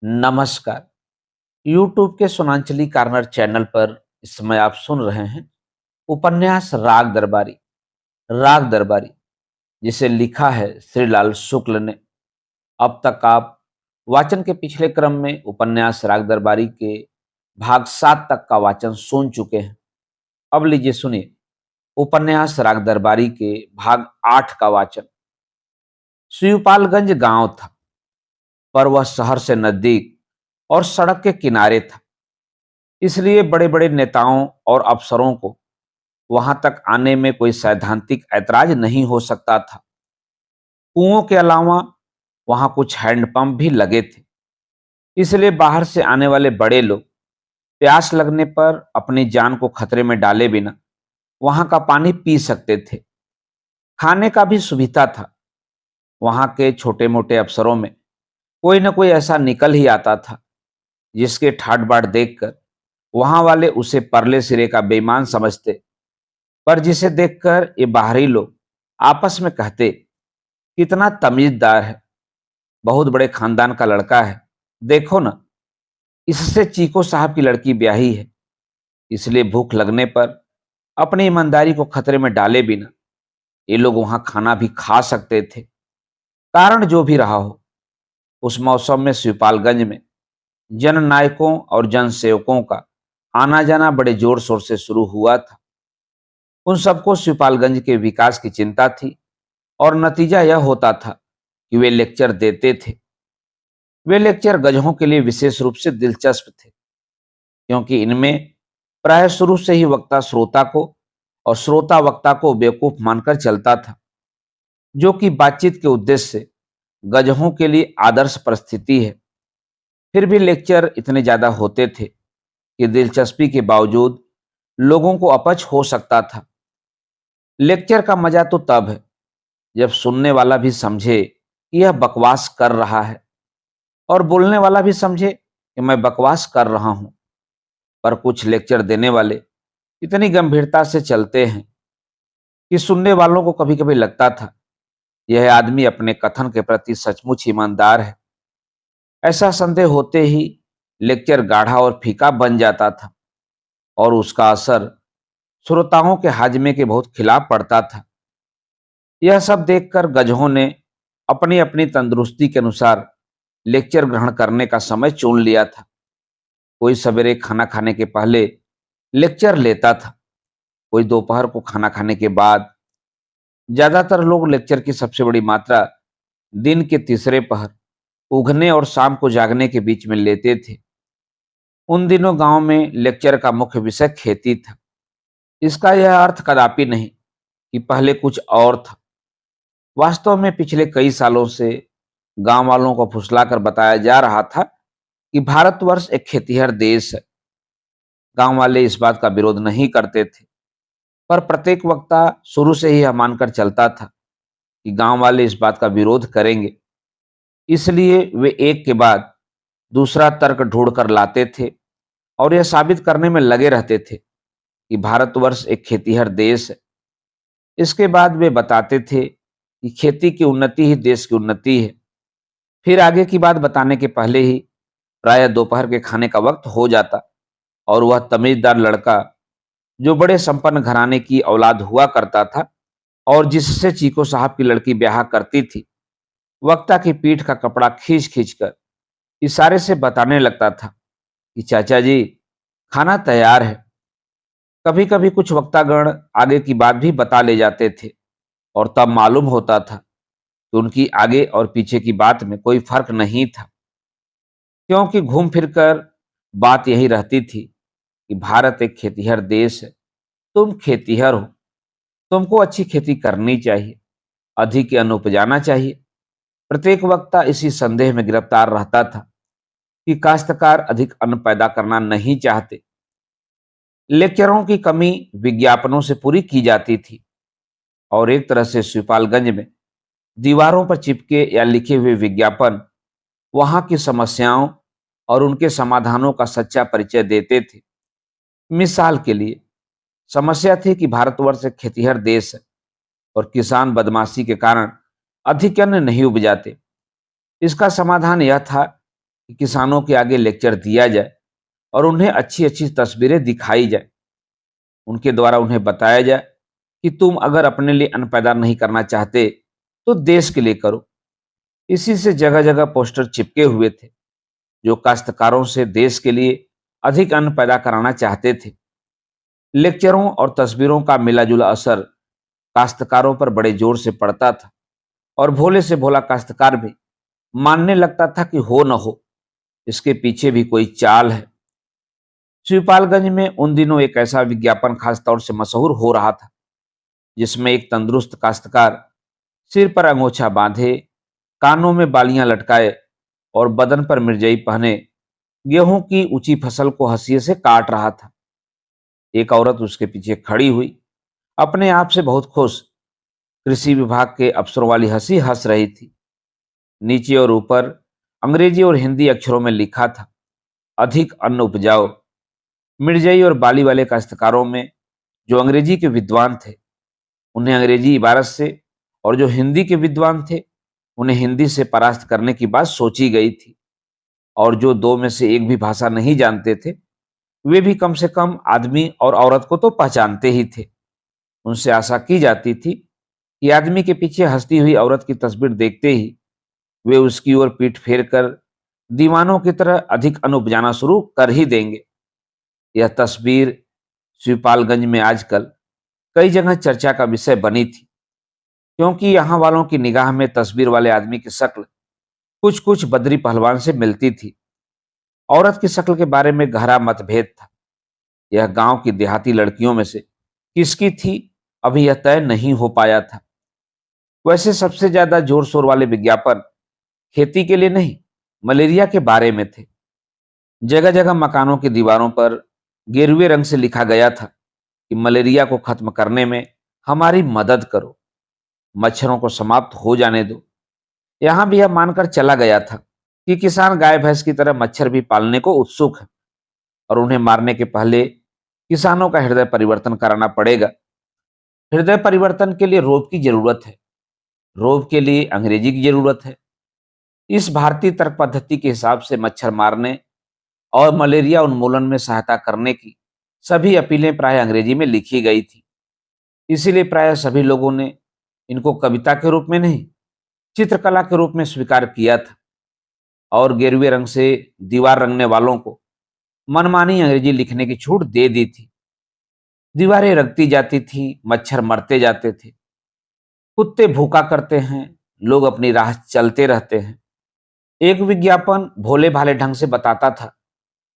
नमस्कार। YouTube के सोनांचली corner channel पर इस समय आप सुन रहे हैं उपन्यास राग दरबारी जिसे लिखा है श्रीलाल शुक्ल ने। अब तक आप वाचन के पिछले क्रम में उपन्यास राग दरबारी के भाग 7 तक का वाचन सुन चुके हैं। अब लीजिए सुनिए उपन्यास राग दरबारी के भाग 8 का वाचन। शिवपालगंज गांव था, पर वह शहर से नजदीक और सड़क के किनारे था। इसलिए बड़े बड़े नेताओं और अफसरों को वहां तक आने में कोई सैद्धांतिक ऐतराज नहीं हो सकता था। कुओं के अलावा वहां कुछ हैंडपंप भी लगे थे, इसलिए बाहर से आने वाले बड़े लोग प्यास लगने पर अपनी जान को खतरे में डाले बिना वहां का पानी पी सकते थे। खाने का भी सुविधा था। वहां के छोटे मोटे अफसरों में कोई न कोई ऐसा निकल ही आता था जिसके ठाट बाट देखकर वहां वाले उसे परले सिरे का बेईमान समझते, पर जिसे देखकर ये बाहरी लोग आपस में कहते, कितना तमीजदार है, बहुत बड़े खानदान का लड़का है, देखो ना, इससे चीको साहब की लड़की ब्याही है। इसलिए भूख लगने पर अपनी ईमानदारी को खतरे में डाले बिना ये लोग वहां खाना भी खा सकते थे। कारण जो भी रहा हो, उस मौसम में शिवपालगंज में जननायकों और जनसेवकों का आना जाना बड़े जोर शोर से शुरू हुआ था। उन सबको शिवपालगंज के विकास की चिंता थी और नतीजा यह होता था कि वे लेक्चर देते थे। वे लेक्चर गजहों के लिए विशेष रूप से दिलचस्प थे, क्योंकि इनमें प्राय शुरू से ही वक्ता श्रोता को और श्रोता वक्ता को बेवकूफ मानकर चलता था, जो कि बातचीत के उद्देश्य से गजहों के लिए आदर्श परिस्थिति है। फिर भी लेक्चर इतने ज्यादा होते थे कि दिलचस्पी के बावजूद लोगों को अपच हो सकता था। लेक्चर का मजा तो तब है जब सुनने वाला भी समझे कि यह बकवास कर रहा है और बोलने वाला भी समझे कि मैं बकवास कर रहा हूं। पर कुछ लेक्चर देने वाले इतनी गंभीरता से चलते हैं कि सुनने वालों को कभी कभी लगता था यह आदमी अपने कथन के प्रति सचमुच ईमानदार है। ऐसा संदेह होते ही लेक्चर गाढ़ा और फीका बन जाता था और उसका असर श्रोताओं के हाजमे के बहुत खिलाफ पड़ता था। यह सब देखकर गजहों ने अपनी अपनी तंदुरुस्ती के अनुसार लेक्चर ग्रहण करने का समय चुन लिया था। कोई सवेरे खाना खाने के पहले लेक्चर लेता था, कोई दोपहर को खाना खाने के बाद। ज्यादातर लोग लेक्चर की सबसे बड़ी मात्रा दिन के तीसरे पहर, उगने और शाम को जागने के बीच में लेते थे। उन दिनों गांव में लेक्चर का मुख्य विषय खेती था। इसका यह अर्थ कदापि नहीं कि पहले कुछ और था। वास्तव में पिछले कई सालों से गांव वालों को फुसलाकर बताया जा रहा था कि भारतवर्ष एक खेतीहर देश है। गांव वाले इस बात का विरोध नहीं करते थे, पर प्रत्येक वक्ता शुरू से ही यह मानकर चलता था कि गांव वाले इस बात का विरोध करेंगे। इसलिए वे एक के बाद दूसरा तर्क ढूंढ कर लाते थे और यह साबित करने में लगे रहते थे कि भारतवर्ष एक खेतीहर देश है। इसके बाद वे बताते थे कि खेती की उन्नति ही देश की उन्नति है। फिर आगे की बात बताने के पहले ही प्रायः दोपहर के खाने का वक्त हो जाता और वह तमीजदार लड़का, जो बड़े संपन्न घराने की औलाद हुआ करता था और जिससे चीको साहब की लड़की ब्याह करती थी, वक्ता की पीठ का कपड़ा खींच खींच कर इशारे से बताने लगता था कि चाचा जी, खाना तैयार है। कभी कभी कुछ वक्तागण आगे की बात भी बता ले जाते थे और तब मालूम होता था कि उनकी आगे और पीछे की बात में कोई फर्क नहीं था, क्योंकि घूम फिरकर बात यही रहती थी कि भारत एक खेतीहर देश है, तुम खेतीहर हो, तुमको अच्छी खेती करनी चाहिए, अधिक अन्न उपजाना चाहिए। प्रत्येक वक्ता इसी संदेह में गिरफ्तार रहता था कि काश्तकार अधिक अन्न पैदा करना नहीं चाहते। लेक्चरों की कमी विज्ञापनों से पूरी की जाती थी और एक तरह से शिवपालगंज में दीवारों पर चिपके या लिखे हुए विज्ञापन वहां की समस्याओं और उनके समाधानों का सच्चा परिचय देते थे। मिसाल के लिए, समस्या थी कि भारतवर्ष एक खेतीहर देश है और किसान बदमाशी के कारण अधिक अन्न नहीं उपजाते। इसका समाधान यह था कि किसानों के आगे लेक्चर दिया जाए और उन्हें अच्छी अच्छी तस्वीरें दिखाई जाए। उनके द्वारा उन्हें बताया जाए कि तुम अगर अपने लिए अन्न पैदा नहीं करना चाहते तो देश के लिए करो। इसी से जगह जगह पोस्टर चिपके हुए थे जो काश्तकारों से देश के लिए अधिक अन्न पैदा कराना चाहते थे। लेक्चरों और तस्वीरों का मिला-जुला असर काश्तकारों पर बड़े जोर से पड़ता था और भोले से भोला काश्तकार भी मानने लगता था कि हो न हो, इसके पीछे भी कोई चाल है। शिवपालगंज में उन दिनों एक ऐसा विज्ञापन खास तौर से मशहूर हो रहा था, जिसमें एक तंदुरुस्त काश्तकार सिर पर अंगोछा बांधे, कानों में बालियां लटकाए और बदन पर मिर्जई पहने गेहूं की ऊंची फसल को हंसिए से काट रहा था। एक औरत उसके पीछे खड़ी हुई, अपने आप से बहुत खुश, कृषि विभाग के अफसरों वाली हंसी हंस रही थी। नीचे और ऊपर अंग्रेजी और हिंदी अक्षरों में लिखा था, अधिक अन्न उपजाओ। मिर्जई और बाली वाले काश्तकारों में जो अंग्रेजी के विद्वान थे, उन्हें अंग्रेजी इबारत से, और जो हिंदी के विद्वान थे, उन्हें हिंदी से परास्त करने की बात सोची गई थी। और जो दो में से एक भी भाषा नहीं जानते थे, वे भी कम से कम आदमी और औरत को तो पहचानते ही थे। उनसे आशा की जाती थी कि आदमी के पीछे हंसती हुई औरत की तस्वीर देखते ही वे उसकी ओर पीठ फेर कर दीवानों की तरह अधिक अन्न उपजाना शुरू कर ही देंगे। यह तस्वीर शिवपालगंज में आजकल कई जगह चर्चा का विषय बनी थी, क्योंकि यहाँ वालों की निगाह में तस्वीर वाले आदमी की शक्ल कुछ कुछ बद्री पहलवान से मिलती थी। औरत की शक्ल के बारे में गहरा मतभेद था। यह गांव की देहाती लड़कियों में से किसकी थी, अभी यह तय नहीं हो पाया था। वैसे सबसे ज्यादा जोर शोर वाले विज्ञापन खेती के लिए नहीं, मलेरिया के बारे में थे। जगह जगह मकानों की दीवारों पर गेरुए रंग से लिखा गया था कि मलेरिया को खत्म करने में हमारी मदद करो, मच्छरों को समाप्त हो जाने दो। यहां भी यह मानकर चला गया था कि किसान गाय भैंस की तरह मच्छर भी पालने को उत्सुक है और उन्हें मारने के पहले किसानों का हृदय परिवर्तन कराना पड़ेगा। हृदय परिवर्तन के लिए रोब की जरूरत है, रोब के लिए अंग्रेजी की जरूरत है। इस भारतीय तर्क पद्धति के हिसाब से मच्छर मारने और मलेरिया उन्मूलन में सहायता करने की सभी अपीलें प्राय अंग्रेजी में लिखी गई थी। इसीलिए प्राय सभी लोगों ने इनको कविता के रूप में नहीं, चित्रकला के रूप में स्वीकार किया था और गेरुए रंग से दीवार रंगने वालों को मनमानी अंग्रेजी लिखने की छूट दे दी थी। दीवारें रंगती जाती थी, मच्छर मरते जाते थे, कुत्ते भूखा करते हैं, लोग अपनी राह चलते रहते हैं। एक विज्ञापन भोले भाले ढंग से बताता था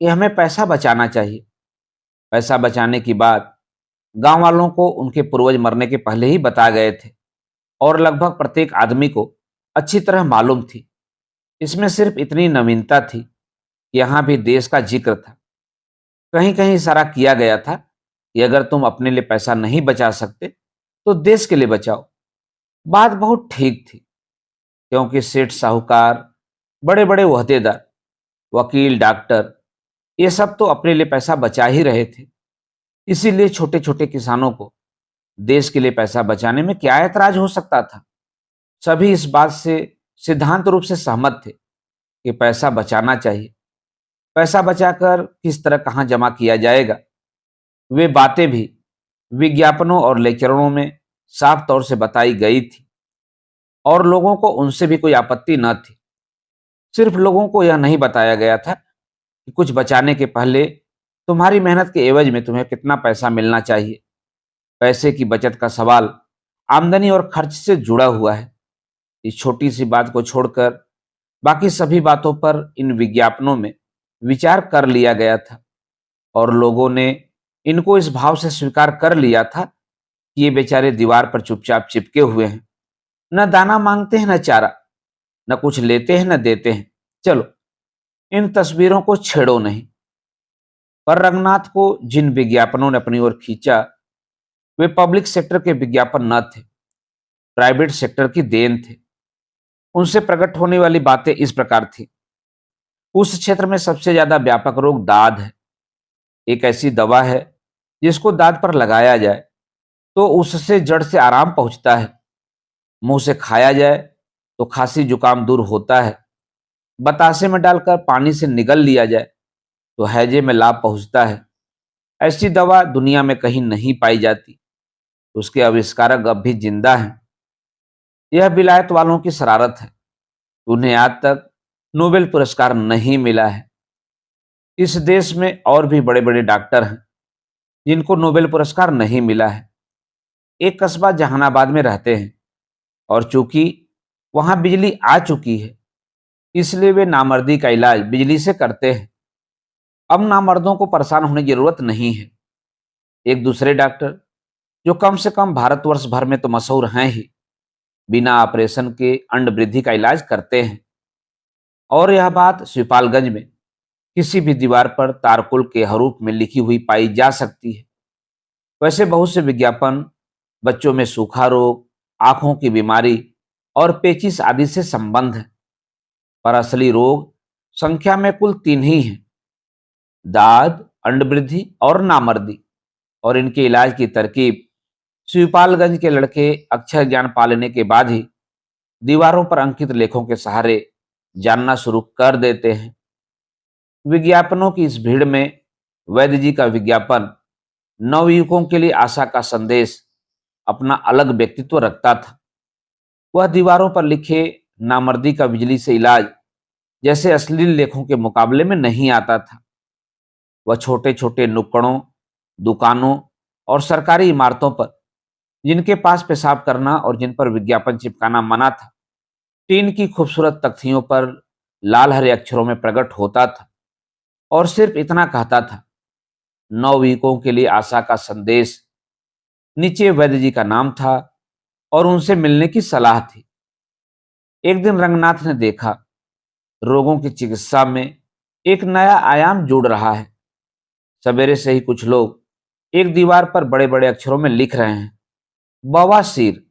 कि हमें पैसा बचाना चाहिए। पैसा बचाने की बात गांव वालों को उनके पूर्वज मरने के पहले ही बता गए थे और लगभग प्रत्येक आदमी को अच्छी तरह मालूम थी। इसमें सिर्फ इतनी नवीनता थी कि यहाँ भी देश का जिक्र था। कहीं कहीं इशारा किया गया था कि अगर तुम अपने लिए पैसा नहीं बचा सकते तो देश के लिए बचाओ। बात बहुत ठीक थी, क्योंकि सेठ साहूकार, बड़े बड़े ओहदेदार, वकील, डॉक्टर, ये सब तो अपने लिए पैसा बचा ही रहे थे। इसीलिए छोटे छोटे किसानों को देश के लिए पैसा बचाने में क्या ऐतराज हो सकता था। सभी इस बात से सिद्धांत रूप से सहमत थे कि पैसा बचाना चाहिए। पैसा बचाकर किस तरह कहाँ जमा किया जाएगा, वे बातें भी विज्ञापनों और लेक्चरों में साफ तौर से बताई गई थी और लोगों को उनसे भी कोई आपत्ति न थी। सिर्फ लोगों को यह नहीं बताया गया था कि कुछ बचाने के पहले तुम्हारी मेहनत के एवज में तुम्हें कितना पैसा मिलना चाहिए। पैसे की बचत का सवाल आमदनी और खर्च से जुड़ा हुआ है। इस छोटी सी बात को छोड़कर बाकी सभी बातों पर इन विज्ञापनों में विचार कर लिया गया था और लोगों ने इनको इस भाव से स्वीकार कर लिया था कि ये बेचारे दीवार पर चुपचाप चिपके हुए हैं, न दाना मांगते हैं न चारा, न कुछ लेते हैं न देते हैं। चलो इन तस्वीरों को छेड़ो नहीं। पर रंगनाथ को जिन विज्ञापनों ने अपनी ओर खींचा, वे पब्लिक सेक्टर के विज्ञापन न थे, प्राइवेट सेक्टर की देन थे। उनसे प्रकट होने वाली बातें इस प्रकार थी। उस क्षेत्र में सबसे ज्यादा व्यापक रोग दाद है। एक ऐसी दवा है जिसको दाद पर लगाया जाए तो उससे जड़ से आराम पहुंचता है। मुंह से खाया जाए तो खांसी जुकाम दूर होता है। बतासे में डालकर पानी से निगल लिया जाए तो हैजे में लाभ पहुंचता है। ऐसी दवा दुनिया में कहीं नहीं पाई जाती। उसके आविष्कारक अब भी जिंदा हैं। यह विलायत वालों की शरारत है। उन्हें आज तक नोबेल पुरस्कार नहीं मिला है। इस देश में और भी बड़े बड़े डॉक्टर हैं जिनको नोबेल पुरस्कार नहीं मिला है। एक कस्बा जहानाबाद में रहते हैं और चूंकि वहां बिजली आ चुकी है, इसलिए वे नामर्दी का इलाज बिजली से करते हैं। अब नामर्दों को परेशान होने की जरूरत नहीं है। एक दूसरे डॉक्टर, जो कम से कम भारतवर्ष भर में तो मशहूर हैं ही, बिना ऑपरेशन के अंड वृद्धि का इलाज करते हैं। और यह बात शिवपालगंज में किसी भी दीवार पर तारकुल के हरूफ में लिखी हुई पाई जा सकती है। वैसे बहुत से विज्ञापन बच्चों में सूखा रोग, आंखों की बीमारी और पेचिश आदि से संबंध है, पर असली रोग संख्या में कुल 3 ही हैं: दाद, अंडवृद्धि और नामर्दी। और इनके इलाज की तरकीब शिवपालगंज के लड़के अक्षर ज्ञान पा लेने के बाद ही दीवारों पर अंकित लेखों के सहारे जानना शुरू कर देते हैं। विज्ञापनों की इस भीड़ में वैद्य जी का विज्ञापन नवयुवकों के लिए आशा का संदेश अपना अलग व्यक्तित्व रखता था। वह दीवारों पर लिखे नामर्दी का बिजली से इलाज जैसे अश्लील लेखों के मुकाबले में नहीं आता था। वह छोटे छोटे नुक्कड़ों, दुकानों और सरकारी इमारतों पर, जिनके पास पेशाब करना और जिन पर विज्ञापन चिपकाना मना था, टीन की खूबसूरत तख्तियों पर लाल हरे अक्षरों में प्रकट होता था और सिर्फ इतना कहता था: नवयुवकों के लिए आशा का संदेश। नीचे वैद्य जी का नाम था और उनसे मिलने की सलाह थी। एक दिन रंगनाथ ने देखा, रोगों की चिकित्सा में एक नया आयाम जुड़ रहा है। सवेरे से ही कुछ लोग एक दीवार पर बड़े बड़े अक्षरों में लिख रहे हैं: बवासीर।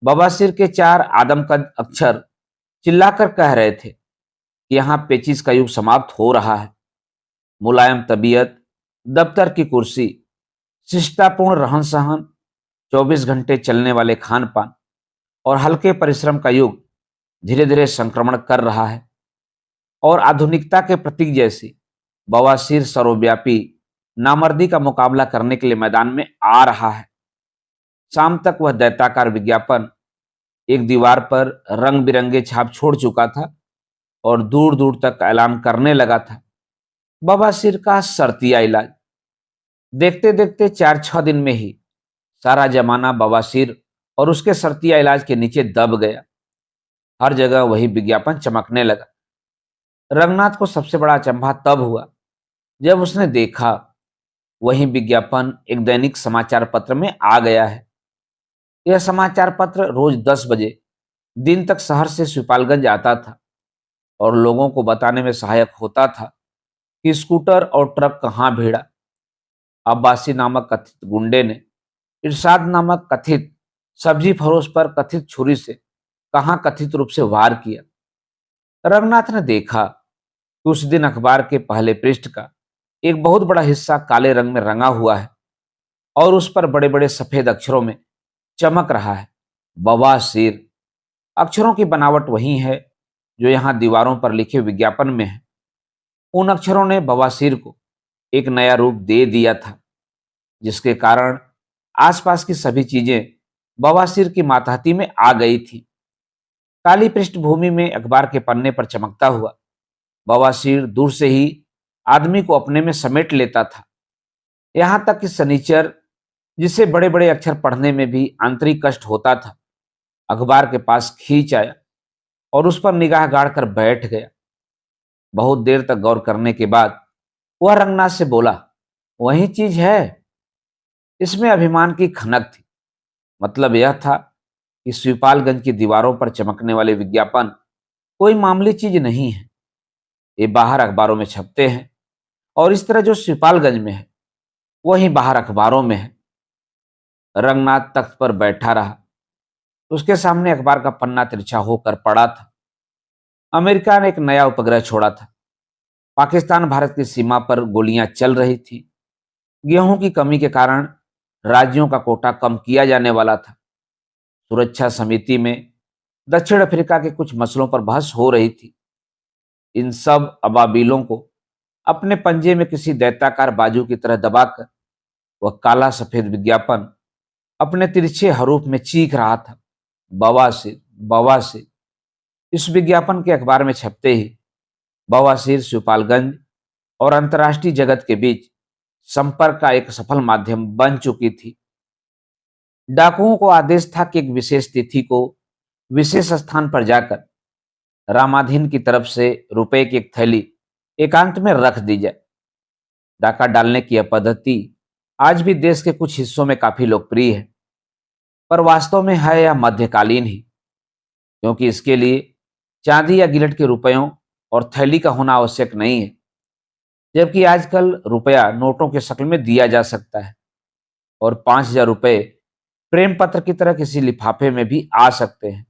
बवासीर के 4 आदमकद अक्षर चिल्लाकर कह रहे थे कि यहाँ पेचिश का युग समाप्त हो रहा है। मुलायम तबीयत, दफ्तर की कुर्सी, शिष्टापूर्ण रहन सहन, 24 घंटे चलने वाले खान पान और हल्के परिश्रम का युग धीरे धीरे संक्रमण कर रहा है। और आधुनिकता के प्रतीक जैसी बवासीर सर्वव्यापी नामर्दी का मुकाबला करने के लिए मैदान में आ रहा है। शाम तक वह दैत्याकार विज्ञापन एक दीवार पर रंग बिरंगे छाप छोड़ चुका था और दूर दूर तक ऐलान करने लगा था: बवासीर का शर्तिया इलाज। देखते देखते 4-6 दिन में ही सारा जमाना बवासीर और उसके शर्तिया इलाज के नीचे दब गया। हर जगह वही विज्ञापन चमकने लगा। रंगनाथ को सबसे बड़ा अचंभा तब हुआ जब उसने देखा वही विज्ञापन एक दैनिक समाचार पत्र में आ गया है। यह समाचार पत्र रोज 10 बजे दिन तक शहर से शिवपालगंज आता था और लोगों को बताने में सहायक होता था कि स्कूटर और ट्रक कहाँ भिड़ा। अब्बासी नामक कथित गुंडे ने इरशाद नामक कथित सब्जी फरोश पर कथित छुरी से कहाँ कथित रूप से वार किया। रंगनाथ ने देखा कि उस दिन अखबार के पहले पृष्ठ का एक बहुत बड़ा हिस्सा काले रंग में रंगा हुआ है और उस पर बड़े बड़े सफेद अक्षरों में चमक रहा है: बवासीर। अक्षरों की बनावट वही है जो यहां दीवारों पर लिखे विज्ञापन में है। उन अक्षरों ने बवासीर को एक नया रूप दे दिया था, जिसके कारण आसपास की सभी चीजें बवासीर की मातहती में आ गई थी। काली पृष्ठभूमि में अखबार के पन्ने पर चमकता हुआ बवासीर दूर से ही आदमी को अपने में समेट लेता था। यहां तक कि सनीचर, जिसे बड़े बड़े अक्षर पढ़ने में भी आंतरिक कष्ट होता था, अखबार के पास खींच आया और उस पर निगाह गाड़कर बैठ गया। बहुत देर तक गौर करने के बाद वह रंगनाथ से बोला: वही चीज है। इसमें अभिमान की खनक थी। मतलब यह था कि शिवपालगंज की दीवारों पर चमकने वाले विज्ञापन कोई मामूली चीज नहीं है। ये बाहर अखबारों में छपते हैं और इस तरह जो शिवपालगंज में है वही बाहर अखबारों में है। रंगनाथ तख्त पर बैठा रहा। उसके सामने अखबार का पन्ना तिरछा होकर पड़ा था। अमेरिका ने एक नया उपग्रह छोड़ा था। पाकिस्तान भारत की सीमा पर गोलियां चल रही थी। गेहूं की कमी के कारण राज्यों का कोटा कम किया जाने वाला था। सुरक्षा समिति में दक्षिण अफ्रीका के कुछ मसलों पर बहस हो रही थी। इन सब अबाबिलों को अपने पंजे में किसी दैत्याकार बाजू की तरह दबाकर वह काला सफेद विज्ञापन अपने तिरछे हरूफ में चीख रहा था, बवासीर, बवासीर। इस विज्ञापन के अखबार में छपते ही बवासीर शिवपालगंज और अंतर्राष्ट्रीय जगत के बीच संपर्क का एक सफल माध्यम बन चुकी थी। डाकुओं को आदेश था कि एक विशेष तिथि को विशेष स्थान पर जाकर रामाधीन की तरफ से रुपए की एक थैली एकांत में रख दी जाए। डाका डालने की यह पद्धति आज भी देश के कुछ हिस्सों में काफी लोकप्रिय है, पर वास्तव में है यह मध्यकालीन ही, क्योंकि इसके लिए चांदी या गिलट के रुपयों और थैली का होना आवश्यक नहीं है। जबकि आजकल रुपया नोटों के शक्ल में दिया जा सकता है और 5,000 रुपए प्रेम पत्र की तरह किसी लिफाफे में भी आ सकते हैं।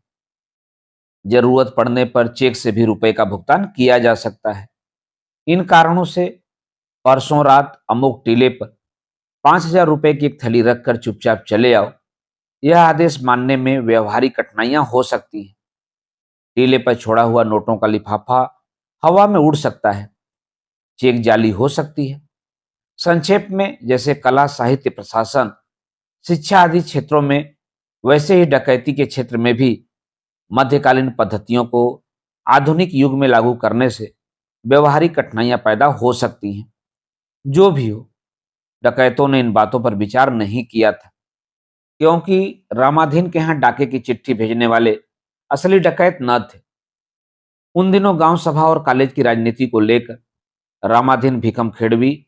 जरूरत पड़ने पर चेक से भी रुपए का भुगतान किया जा सकता है। इन कारणों से परसों रात अमुक टीले पर 5,000 रुपए की एक थैली रखकर चुपचाप चले आओ, यह आदेश मानने में व्यवहारिक कठिनाइयां हो सकती हैं। टीले पर छोड़ा हुआ नोटों का लिफाफा हवा में उड़ सकता है, चेक जाली हो सकती है। संक्षेप में, जैसे कला, साहित्य, प्रशासन, शिक्षा आदि क्षेत्रों में, वैसे ही डकैती के क्षेत्र में भी मध्यकालीन पद्धतियों को आधुनिक युग में लागू करने से व्यवहारिक कठिनाइयां पैदा हो सकती हैं। जो भी हो, डकैतों ने इन बातों पर विचार नहीं किया था, क्योंकि रामाधीन के यहाँ डाके की चिट्ठी भेजने वाले असली डकैत न थे। उन दिनों गांव सभा और कॉलेज की राजनीति को लेकर रामाधीन, भीखम खेड़वी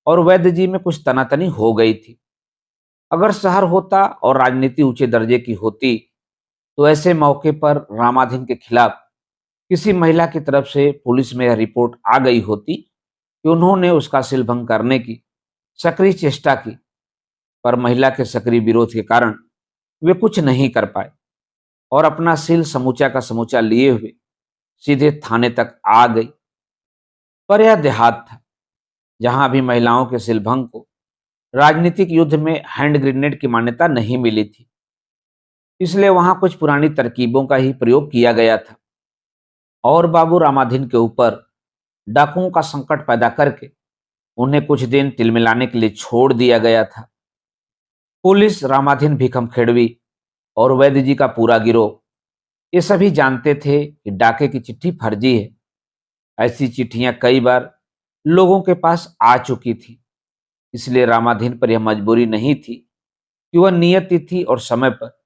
और वैद्य जी में कुछ तनातनी हो गई थी। अगर शहर होता और राजनीति ऊंचे दर्जे की होती, तो ऐसे मौके पर रामाधीन के खिलाफ किसी महिला की तरफ से पुलिस में यह रिपोर्ट आ गई होती कि उन्होंने उसका सीलभंग करने की सक्रिय चेष्टा की, पर महिला के सक्रिय विरोध के कारण वे कुछ नहीं कर पाए और अपना सील समूचा का समूचा लिए हुए सीधे थाने तक आ गई। पर यह देहात था, जहां भी महिलाओं के सीलभंग को राजनीतिक युद्ध में हैंड ग्रेनेड की मान्यता नहीं मिली थी, इसलिए वहां कुछ पुरानी तरकीबों का ही प्रयोग किया गया था और बाबू रामाधीन के ऊपर डाकुओं का संकट पैदा करके उन्हें कुछ दिन तिलमिलाने के लिए छोड़ दिया गया था। पुलिस, रामाधीन, भीखम खेड़वी और वैद्य जी का पूरा गिरोह ये सभी जानते थे कि डाके की चिट्ठी फर्जी है। ऐसी चिट्ठियां कई बार लोगों के पास आ चुकी थी, इसलिए रामाधीन पर यह मजबूरी नहीं थी कि वह नियत तिथि और समय पर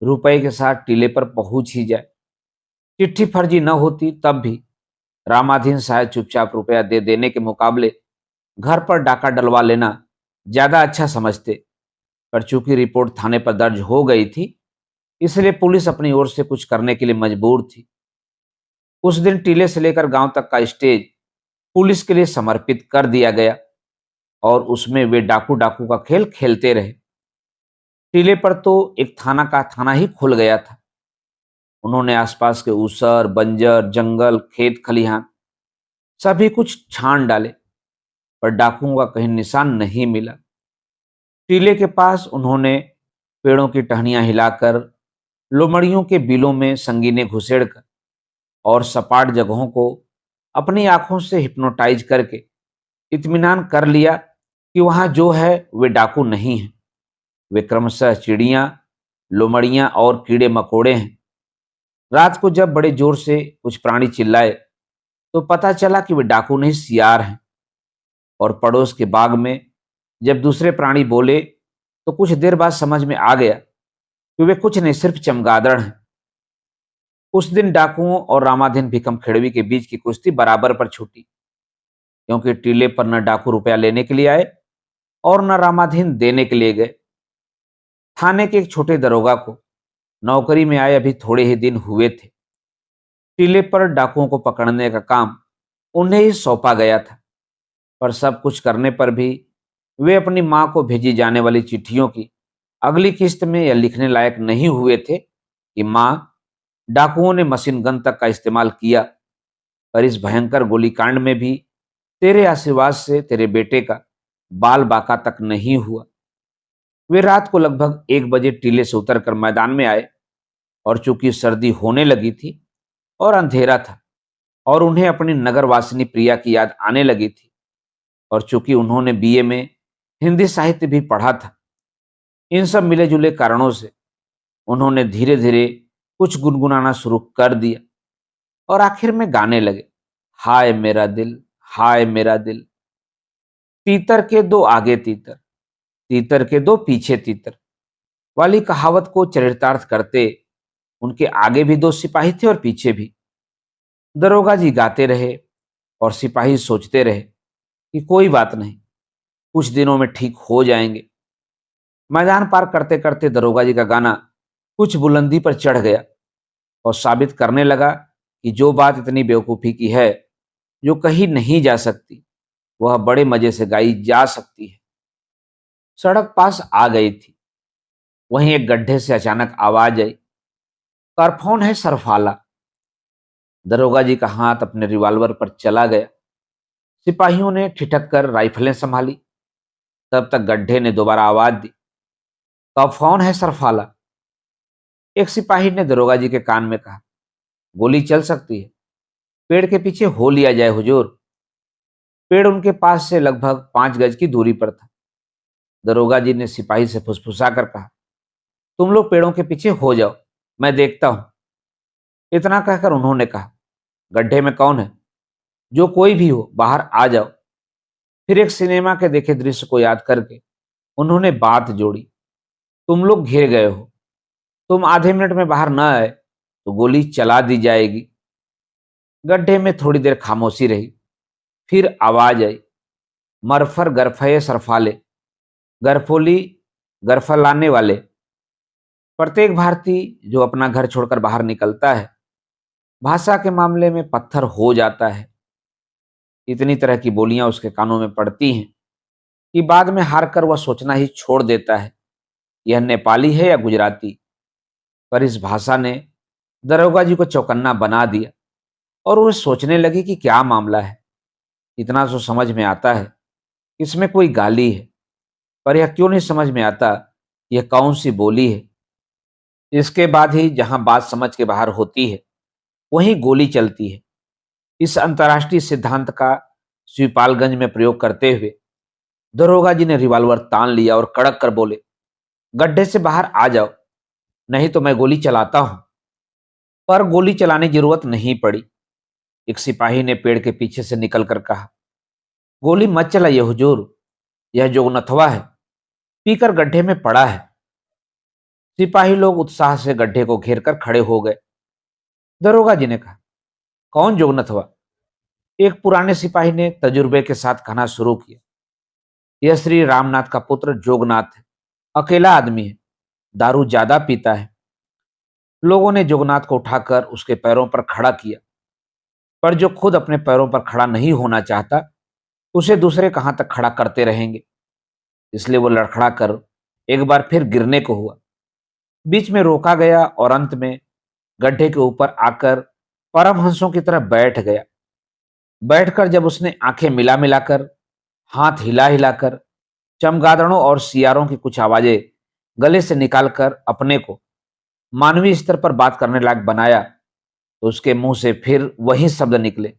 रुपए के साथ टीले पर पहुंच ही जाए। चिट्ठी फर्जी न होती तब भी रामाधीन शायद चुपचाप रुपया दे देने के मुकाबले घर पर डाका डलवा लेना ज्यादा अच्छा समझते, पर चूंकि रिपोर्ट थाने पर दर्ज हो गई थी, इसलिए पुलिस अपनी ओर से कुछ करने के लिए मजबूर थी। उस दिन टीले से लेकर गांव तक का स्टेज पुलिस के लिए समर्पित कर दिया गया और उसमें वे डाकू डाकू का खेल खेलते रहे। टीले पर तो एक थाना का थाना ही खुल गया था। उन्होंने आसपास के ऊसर, बंजर, जंगल, खेत खलिहान सभी कुछ छान डाले, पर डाकुओं का कहीं निशान नहीं मिला। टीले के पास उन्होंने पेड़ों की टहनियां हिलाकर, लोमड़ियों के बिलों में संगीने घुसेड़कर और सपाट जगहों को अपनी आंखों से हिप्नोटाइज करके इत्मीनान कर लिया कि वहां जो है वे डाकू नहीं हैं, वे क्रमशः चिड़ियां, लोमड़ियां और कीड़े मकोड़े हैं। रात को जब बड़े जोर से कुछ प्राणी चिल्लाए, तो पता चला कि वे डाकू नहीं, सियार हैं। और पड़ोस के बाग में जब दूसरे प्राणी बोले, तो कुछ देर बाद समझ में आ गया कि वे कुछ नहीं, सिर्फ चमगादड़ हैं। उस दिन डाकुओं और रामाधीन, भीखम खेड़वी के बीच की कुश्ती बराबर पर छूटी, क्योंकि टीले पर न डाकू रुपया लेने के लिए आए और न रामाधीन देने के लिए गए। थाने के एक छोटे दरोगा को नौकरी में आए अभी थोड़े ही दिन हुए थे। टीले पर डाकुओं को पकड़ने का काम उन्हें ही सौंपा गया था, पर सब कुछ करने पर भी वे अपनी मां को भेजी जाने वाली चिट्ठियों की अगली किस्त में यह लिखने लायक नहीं हुए थे कि मां, डाकुओं ने मशीन गन तक का इस्तेमाल किया, पर इस भयंकर गोलीकांड में भी तेरे आशीर्वाद से तेरे बेटे का बाल बाका तक नहीं हुआ। वे रात को लगभग 1 बजे टीले से उतरकर मैदान में आए और चूंकि सर्दी होने लगी थी और अंधेरा था, और उन्हें अपनी नगरवासिनी प्रिया की याद आने लगी थी। और चूंकि उन्होंने बीए में हिंदी साहित्य भी पढ़ा था, इन सब मिले जुले कारणों से उन्होंने धीरे धीरे कुछ गुनगुनाना शुरू कर दिया और आखिर में गाने लगे, हाय मेरा दिल, हाय मेरा दिल, तीतर के दो आगे तीतर, तीतर के दो पीछे तीतर वाली कहावत को चरितार्थ करते उनके आगे भी दो सिपाही थे और पीछे भी। दरोगा जी गाते रहे और सिपाही सोचते रहे कि कोई बात नहीं, कुछ दिनों में ठीक हो जाएंगे। मैदान पार करते करते दरोगा जी का गाना कुछ बुलंदी पर चढ़ गया और साबित करने लगा कि जो बात इतनी बेवकूफ़ी की है, जो कहीं नहीं जा सकती, वह बड़े मजे से गाई जा सकती है। सड़क पास आ गई थी। वहीं एक गड्ढे से अचानक आवाज आई, करफौन है सरफाला। दरोगा जी का हाथ अपने रिवॉल्वर पर चला गया। सिपाहियों ने ठिठक कर राइफलें संभाली। तब तक गड्ढे ने दोबारा आवाज दी, कौन है सरफाला। एक सिपाही ने दरोगा जी के कान में कहा, गोली चल सकती है, पेड़ के पीछे हो लिया जाए हुजूर। पेड़ उनके पास से लगभग 5 गज की दूरी पर था। दरोगा जी ने सिपाही से फुसफुसा कर कहा, तुम लोग पेड़ों के पीछे हो जाओ, मैं देखता हूं। इतना कहकर उन्होंने कहा, गड्ढे में कौन है? जो कोई भी हो, बाहर आ जाओ। फिर एक सिनेमा के देखे दृश्य को याद करके उन्होंने बात जोड़ी, तुम लोग घिर गए हो, तुम आधे मिनट में बाहर न आए तो गोली चला दी जाएगी। गड्ढे में थोड़ी देर खामोशी रही। फिर आवाज आई, मरफर गरफे सरफाले, गरफोली गरफलाने वाले। प्रत्येक भारतीय जो अपना घर छोड़कर बाहर निकलता है, भाषा के मामले में पत्थर हो जाता है। इतनी तरह की बोलियां उसके कानों में पड़ती हैं कि बाद में हार कर वह सोचना ही छोड़ देता है, यह नेपाली है या गुजराती। पर इस भाषा ने दरोगा जी को चौकन्ना बना दिया और वह सोचने लगी कि क्या मामला है। इतना तो समझ में आता है, इसमें कोई गाली है, पर यह क्यों नहीं समझ में आता यह कौन सी बोली है। इसके बाद ही जहां बात समझ के बाहर होती है, वहीं गोली चलती है। इस अंतर्राष्ट्रीय सिद्धांत का श्रीपालगंज में प्रयोग करते हुए दरोगा जी ने रिवॉल्वर तान लिया और कड़क कर बोले, गड्ढे से बाहर आ जाओ, नहीं तो मैं गोली चलाता हूं। पर गोली चलाने की जरूरत नहीं पड़ी। एक सिपाही ने पेड़ के पीछे से निकलकर कहा, गोली मत चलाइए हुजूर, यह जोगनथवा है, पीकर गड्ढे में पड़ा है। सिपाही लोग उत्साह से गड्ढे को घेर कर खड़े हो गए। दरोगा जी ने कहा, कौन जोगनथवा? एक पुराने सिपाही ने तजुर्बे के साथ कहना शुरू किया, यह श्री रामनाथ का पुत्र जोगनाथ है, अकेला आदमी है, दारू ज्यादा पीता है। लोगों ने जोगनाथ को उठाकर उसके पैरों पर खड़ा किया, पर जो खुद अपने पैरों पर खड़ा नहीं होना चाहता, उसे दूसरे कहां तक खड़ा करते रहेंगे। इसलिए वो लड़खड़ा कर एक बार फिर गिरने को हुआ। बीच में रोका गया और अंत में गड्ढे के ऊपर आकर परमहंसों की तरह बैठ गया। बैठकर जब उसने आंखें मिला मिलाकर, हाथ हिला हिलाकर, चमगादड़ों और सियारों की कुछ आवाजें गले से निकालकर अपने को मानवीय स्तर पर बात करने लायक बनाया, तो उसके मुंह से फिर वही शब्द निकले,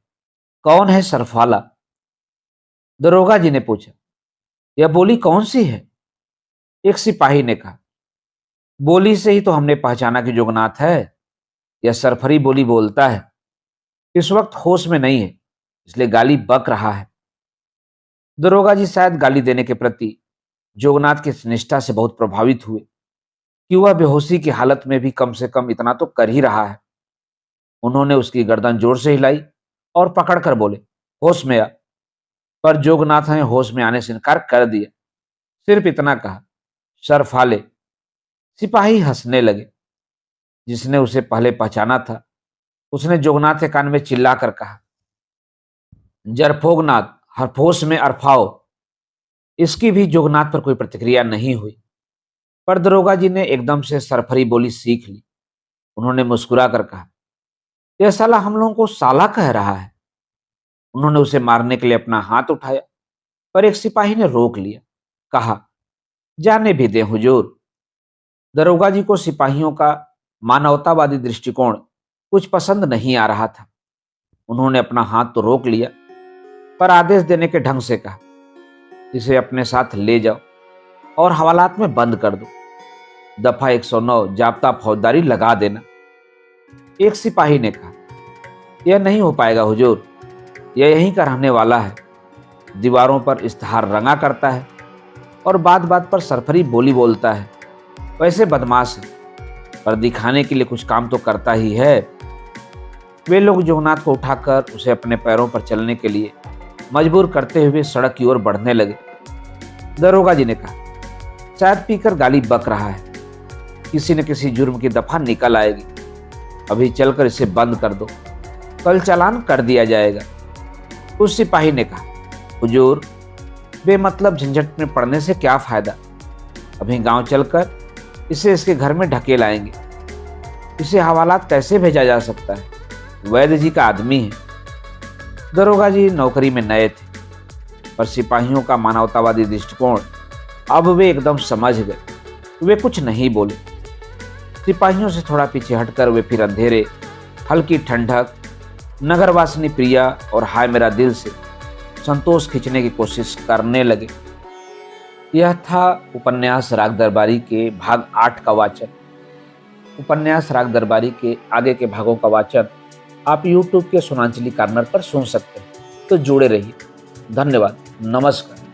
कौन है सरफाला? दरोगा जी ने पूछा, यह बोली कौन सी है? एक सिपाही ने कहा, बोली से ही तो हमने पहचाना कि जोगनाथ है, यह सरफरी बोली बोलता है, इस वक्त होश में नहीं है, इसलिए गाली बक रहा है। दरोगा जी शायद गाली देने के प्रति जोगनाथ की इस निष्ठा से बहुत प्रभावित हुए कि वह बेहोशी की हालत में भी कम से कम इतना तो कर ही रहा है। उन्होंने उसकी गर्दन जोर से हिलाई और पकड़कर बोले, होश में आ। पर जोगनाथ ने होश में आने से इनकार कर दिया। सिर्फ इतना कहा, सरफाले। सिपाही हंसने लगे। जिसने उसे पहले पहचाना था, उसने जोगनाथ के कान में चिल्लाकर कहा, जरफोगनाथ, हरफोश में अरफाओ। इसकी भी जोगनाथ पर कोई प्रतिक्रिया नहीं हुई। पर दरोगा जी ने एकदम से सरफरी बोली सीख ली। उन्होंने मुस्कुरा कर कहा, यह साला हम लोगों को साला कह रहा है। उन्होंने उसे मारने के लिए अपना हाथ उठाया, पर एक सिपाही ने रोक लिया। कहा, जाने भी दें हुजूर। दरोगा जी को सिपाहियों का मानवतावादी दृष्टिकोण कुछ पसंद नहीं आ रहा था। उन्होंने अपना हाथ तो रोक लिया, पर आदेश देने के ढंग से कहा, इसे अपने साथ ले जाओ और हवालात में बंद कर दो। दफा 109 जाब्ता फौजदारी लगा देना। एक सिपाही ने कहा, यह नहीं हो पाएगा हुजूर, यह यहीं का रहने वाला है, दीवारों पर इश्तहार रंगा करता है और बात बात पर सरफरी बोली बोलता है। वैसे बदमाश है, पर दिखाने के लिए कुछ काम तो करता ही है। वे लोग जोगनाथ को उठाकर उसे अपने पैरों पर चलने के लिए मजबूर करते हुए सड़क की ओर बढ़ने लगे। दरोगा जी ने कहा, शायद पीकर गाली बक रहा है, किसी न किसी जुर्म की दफा निकल आएगी, अभी चलकर इसे बंद कर दो, कल चालान कर दिया जाएगा। उस सिपाही ने कहा, हुजूर, बेमतलब झंझट में पड़ने से क्या फायदा, अभी गांव चलकर इसे इसके घर में ढकेल आएंगे। इसे हवालात कैसे भेजा जा सकता है, वैद्य जी का आदमी है। दरोगा जी नौकरी में नए थे, पर सिपाहियों का मानवतावादी दृष्टिकोण अब वे एकदम समझ गए। वे कुछ नहीं बोले। सिपाहियों से थोड़ा पीछे हटकर वे फिर अंधेरे, हल्की ठंडक, नगरवासिनी प्रिया और हाय मेरा दिल से संतोष खींचने की कोशिश करने लगे। यह था उपन्यास राग दरबारी के भाग 8 का वाचन। उपन्यास राग दरबारी के आगे के भागों का वाचन आप YouTube के सुनांचली कार्नर पर सुन सकते हैं। तो जुड़े रहिए। धन्यवाद। नमस्कार।